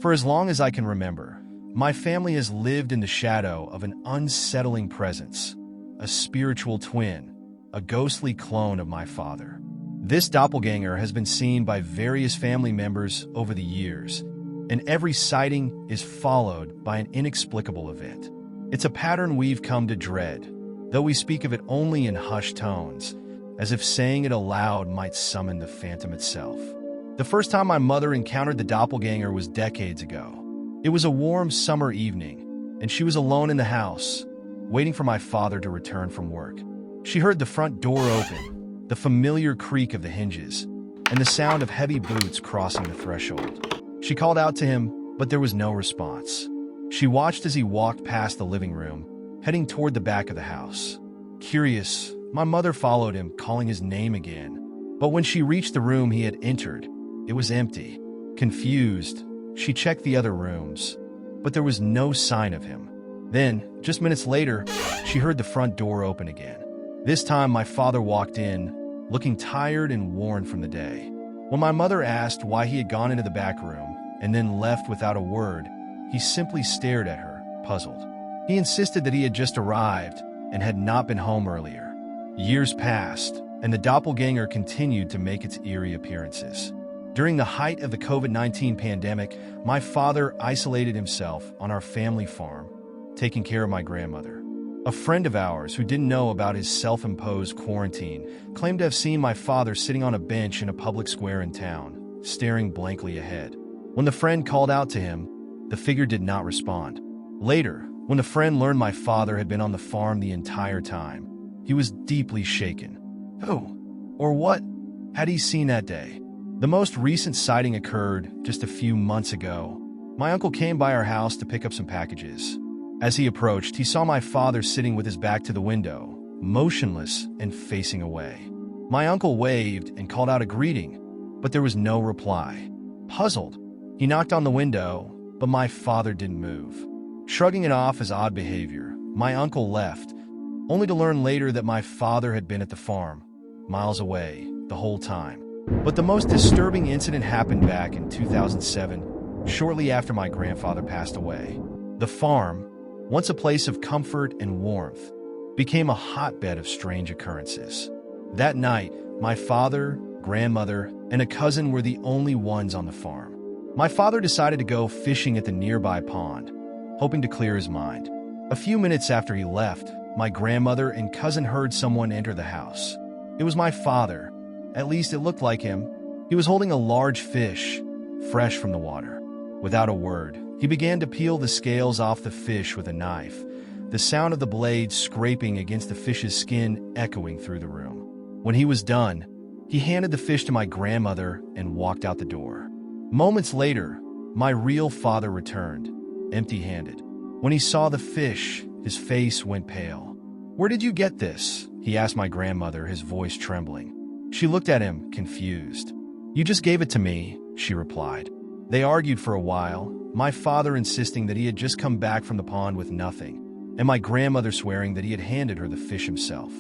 For as long as I can remember, my family has lived in the shadow of an unsettling presence, a spiritual twin, a ghostly clone of my father. This doppelganger has been seen by various family members over the years, and every sighting is followed by an inexplicable event. It's a pattern we've come to dread, though we speak of it only in hushed tones, as if saying it aloud might summon the phantom itself. The first time my mother encountered the doppelganger was decades ago. It was a warm summer evening, and she was alone in the house, waiting for my father to return from work. She heard the front door open, the familiar creak of the hinges, and the sound of heavy boots crossing the threshold. She called out to him, but there was no response. She watched as he walked past the living room, heading toward the back of the house. Curious, my mother followed him, calling his name again. But when she reached the room he had entered, it was empty. Confused, she checked the other rooms, but there was no sign of him. Then, just minutes later, she heard the front door open again. This time, my father walked in, looking tired and worn from the day. When my mother asked why he had gone into the back room and then left without a word, he simply stared at her, puzzled. He insisted that he had just arrived and had not been home earlier. Years passed, and the doppelganger continued to make its eerie appearances. During the height of the COVID-19 pandemic, my father isolated himself on our family farm, taking care of my grandmother. A friend of ours who didn't know about his self-imposed quarantine claimed to have seen my father sitting on a bench in a public square in town, staring blankly ahead. When the friend called out to him, the figure did not respond. Later, when the friend learned my father had been on the farm the entire time, he was deeply shaken. Who, or what, had he seen that day? The most recent sighting occurred just a few months ago. My uncle came by our house to pick up some packages. As he approached, he saw my father sitting with his back to the window, motionless and facing away. My uncle waved and called out a greeting, but there was no reply. Puzzled, he knocked on the window, but my father didn't move. Shrugging it off as odd behavior, my uncle left, only to learn later that my father had been at the farm, miles away, the whole time. But the most disturbing incident happened back in 2007, shortly after my grandfather passed away. The farm, once a place of comfort and warmth, became a hotbed of strange occurrences. That night, my father, grandmother, and a cousin were the only ones on the farm. My father decided to go fishing at the nearby pond, hoping to clear his mind. A few minutes after he left, my grandmother and cousin heard someone enter the house. It was my father. At least it looked like him. He was holding a large fish, fresh from the water. Without a word, he began to peel the scales off the fish with a knife, the sound of the blade scraping against the fish's skin echoing through the room. When he was done, he handed the fish to my grandmother and walked out the door. Moments later, my real father returned, empty-handed. When he saw the fish, his face went pale. "Where did you get this?" he asked my grandmother, his voice trembling. She looked at him, confused. "You just gave it to me," she replied. They argued for a while, my father insisting that he had just come back from the pond with nothing, and my grandmother swearing that he had handed her the fish himself.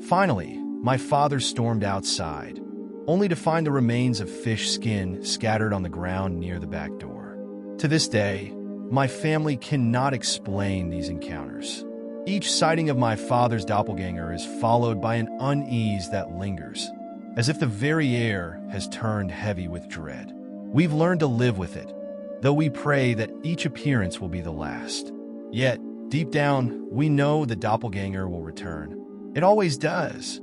Finally, my father stormed outside, only to find the remains of fish skin scattered on the ground near the back door. To this day, my family cannot explain these encounters. Each sighting of my father's doppelganger is followed by an unease that lingers, as if the very air has turned heavy with dread. We've learned to live with it, though we pray that each appearance will be the last. Yet, deep down, we know the doppelganger will return. It always does.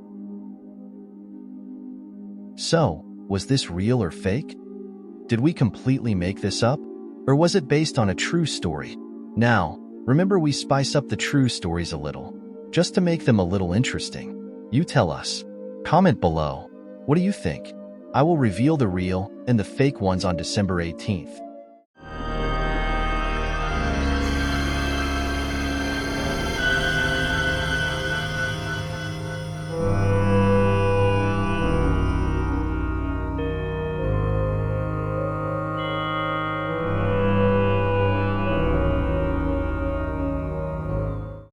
So, was this real or fake? Did we completely make this up? Or was it based on a true story? Now, remember we spice up the true stories a little, just to make them a little interesting. You tell us. Comment below. What do you think? I will reveal the real and the fake ones on December 18th.